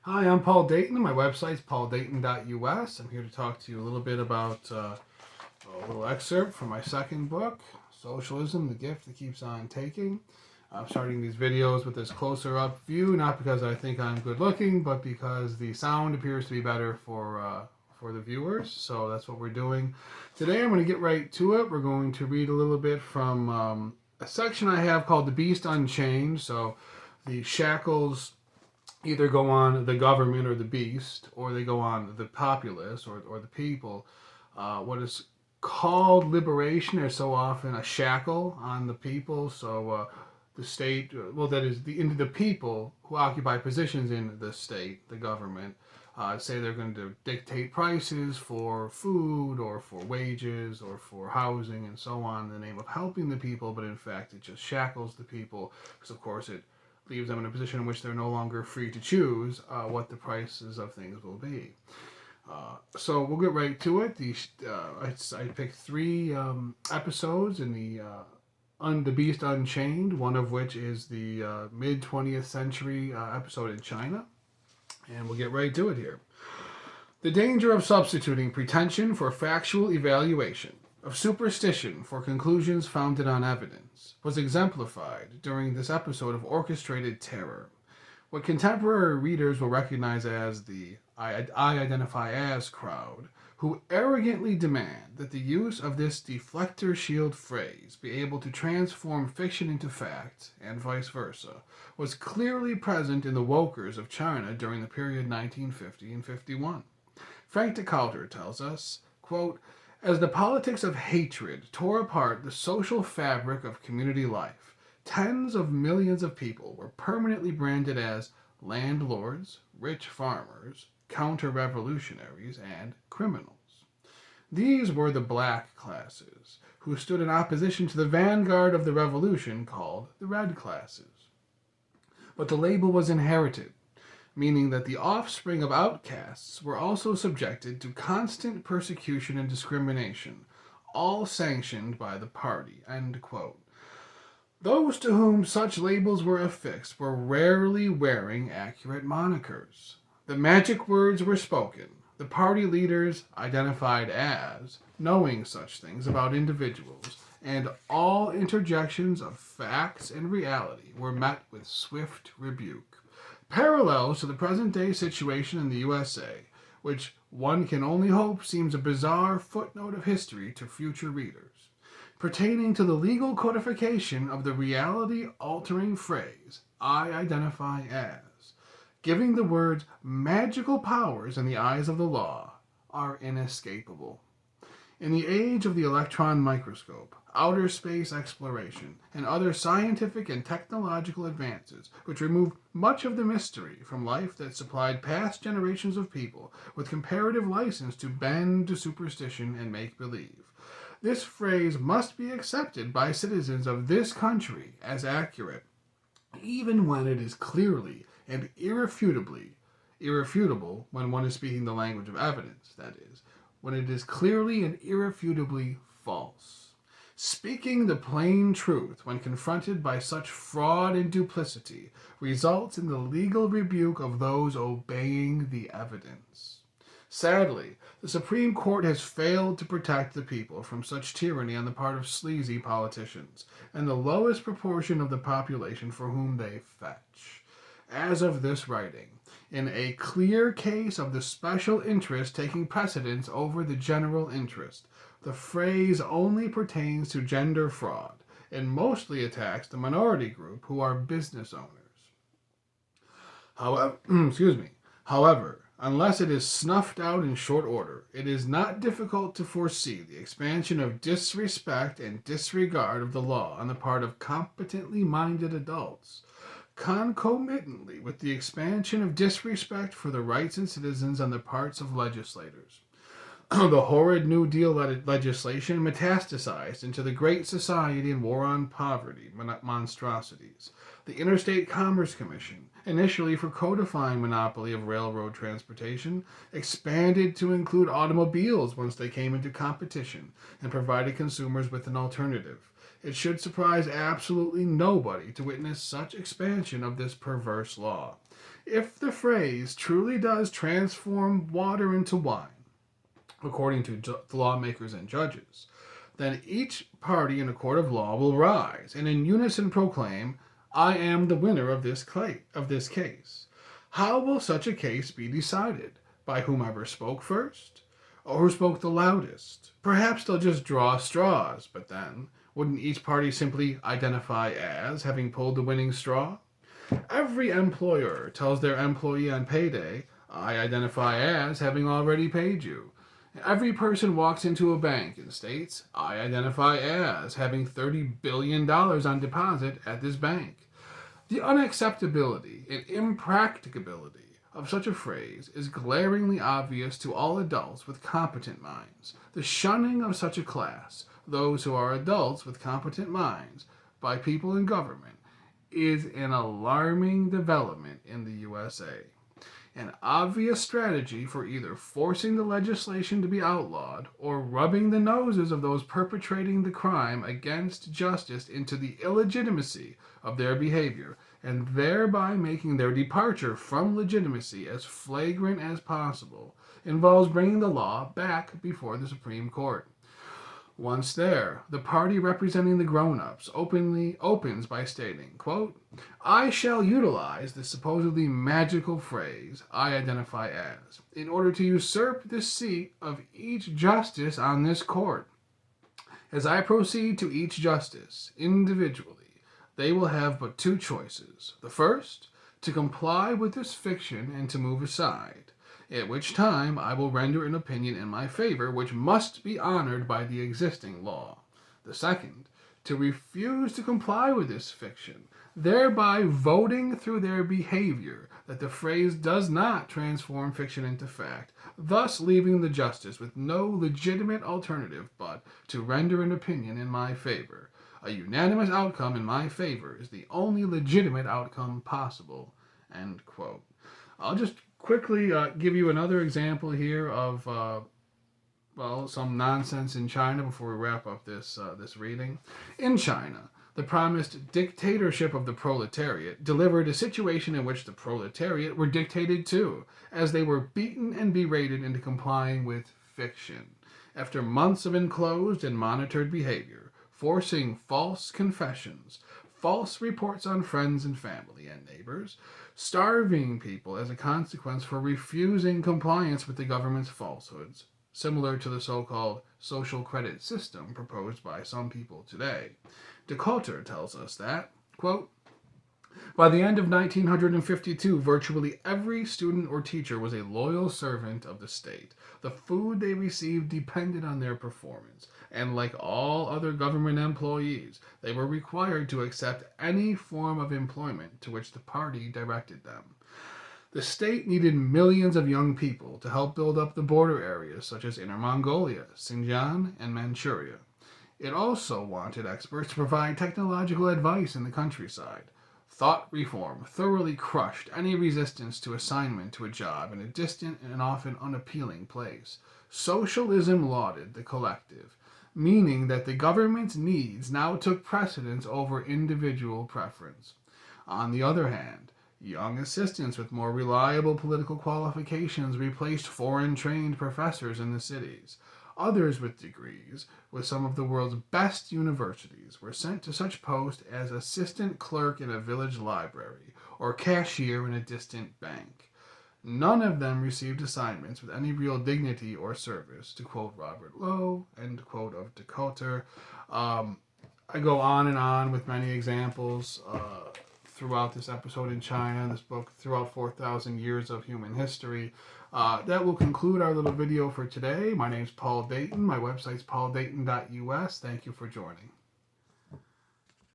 Hi, I'm Paul Dayton. My website's pauldayton.us. I'm here to talk to you a little bit about a little excerpt from my second book, Socialism, the Gift That Keeps On Taking. I'm starting these videos with this closer up view, not because I think I'm good looking, but because the sound appears to be better for the viewers. So that's what we're doing. Today I'm going to get right to it. We're going to read a little bit from a section I have called The Beast Unchained. So the shackles either go on the government or the beast, or they go on the populace or the people. What is called liberation is so often a shackle on the people. So the state, well, that is the people who occupy positions in the state, the government, say they're going to dictate prices for food or for wages or for housing and so on in the name of helping the people, but in fact it just shackles the people because, of course, it leaves them in a position in which they're no longer free to choose what the prices of things will be. So we'll get right to it. I picked three episodes in the Beast Unchained, one of which is the mid 20th century episode in China. And we'll get right to it here. The danger of substituting pretension for factual evaluation, of superstition for conclusions founded on evidence, was exemplified during this episode of orchestrated terror. What contemporary readers will recognize as the I identify as crowd, who arrogantly demand that the use of this deflector shield phrase be able to transform fiction into fact, and vice versa, was clearly present in the wokers of China during the period 1950 and 51. Frank DeCalter tells us, quote, as the politics of hatred tore apart the social fabric of community life, tens of millions of people were permanently branded as landlords, rich farmers, counter-revolutionaries, and criminals. These were the black classes, who stood in opposition to the vanguard of the revolution called the red classes. But the label was inherited, meaning that the offspring of outcasts were also subjected to constant persecution and discrimination, all sanctioned by the party. End quote. Those to whom such labels were affixed were rarely wearing accurate monikers. The magic words were spoken, the party leaders identified as knowing such things about individuals, and all interjections of facts and reality were met with swift rebuke. Parallels to the present day situation in the USA, which one can only hope seems a bizarre footnote of history to future readers, pertaining to the legal codification of the reality altering phrase, I identify as, giving the words magical powers in the eyes of the law, are inescapable. In the age of the electron microscope, outer space exploration, and other scientific and technological advances which remove much of the mystery from life that supplied past generations of people with comparative license to bend to superstition and make believe, this phrase must be accepted by citizens of this country as accurate, even when it is clearly and irrefutable when one is speaking the language of evidence, that is, when it is clearly and irrefutably false. Speaking the plain truth when confronted by such fraud and duplicity results in the legal rebuke of those obeying the evidence. Sadly, the Supreme Court has failed to protect the people from such tyranny on the part of sleazy politicians and the lowest proportion of the population for whom they fetch. As of this writing, in a clear case of the special interest taking precedence over the general interest, the phrase only pertains to gender fraud and mostly attacks the minority group who are business owners. However, However, unless it is snuffed out in short order, it is not difficult to foresee the expansion of disrespect and disregard of the law on the part of competently minded adults, concomitantly with the expansion of disrespect for the rights of citizens on the parts of legislators. The horrid New Deal legislation metastasized into the Great Society and War on Poverty monstrosities. The Interstate Commerce Commission, initially for codifying monopoly of railroad transportation, expanded to include automobiles once they came into competition and provided consumers with an alternative. It should surprise absolutely nobody to witness such expansion of this perverse law. If the phrase truly does transform water into wine, according to the lawmakers and judges, then each party in a court of law will rise and in unison proclaim, I am the winner of this case. How will such a case be decided? By whomever spoke first? Or who spoke the loudest? Perhaps they'll just draw straws, but then, wouldn't each party simply identify as having pulled the winning straw? Every employer tells their employee on payday, I identify as having already paid you. Every person walks into a bank and states, I identify as having $30 billion on deposit at this bank. The unacceptability and impracticability of such a phrase is glaringly obvious to all adults with competent minds. The shunning of such a class, those who are adults with competent minds, by people in government, is an alarming development in the USA. An obvious strategy for either forcing the legislation to be outlawed or rubbing the noses of those perpetrating the crime against justice into the illegitimacy of their behavior, and thereby making their departure from legitimacy as flagrant as possible, involves bringing the law back before the Supreme Court. Once there, the party representing the grown-ups opens by stating, quote, I shall utilize the supposedly magical phrase, I identify as, in order to usurp the seat of each justice on this court. As I proceed to each justice, individually, they will have but two choices. The first, to comply with this fiction and to move aside, at which time I will render an opinion in my favor which must be honored by the existing law. The second, to refuse to comply with this fiction, thereby voting through their behavior that the phrase does not transform fiction into fact, thus leaving the justice with no legitimate alternative but to render an opinion in my favor. A unanimous outcome in my favor is the only legitimate outcome possible. End quote. I'll just quickly give you another example here of some nonsense in China before we wrap up this reading. In China, the promised dictatorship of the proletariat delivered a situation in which the proletariat were dictated to, as they were beaten and berated into complying with fiction. After months of enclosed and monitored behavior, forcing false confessions, false reports on friends and family and neighbors, starving people as a consequence for refusing compliance with the government's falsehoods, similar to the so-called social credit system proposed by some people today. Decotter tells us that, quote, by the end of 1952, virtually every student or teacher was a loyal servant of the state. The food they received depended on their performance, and like all other government employees, they were required to accept any form of employment to which the party directed them. The state needed millions of young people to help build up the border areas such as Inner Mongolia, Xinjiang, and Manchuria. It also wanted experts to provide technological advice in the countryside. Thought reform thoroughly crushed any resistance to assignment to a job in a distant and often unappealing place. Socialism lauded the collective, meaning that the government's needs now took precedence over individual preference. On the other hand, young assistants with more reliable political qualifications replaced foreign-trained professors in the cities. Others with degrees with some of the world's best universities were sent to such posts as assistant clerk in a village library or cashier in a distant bank. None of them received assignments with any real dignity or service, to quote Robert Lowe, end quote of Decotter. I go on and on with many examples throughout this episode in China, this book, throughout 4,000 years of human history. That will conclude our little video for today. My name's Paul Dayton. My website's pauldayton.us. Thank you for joining.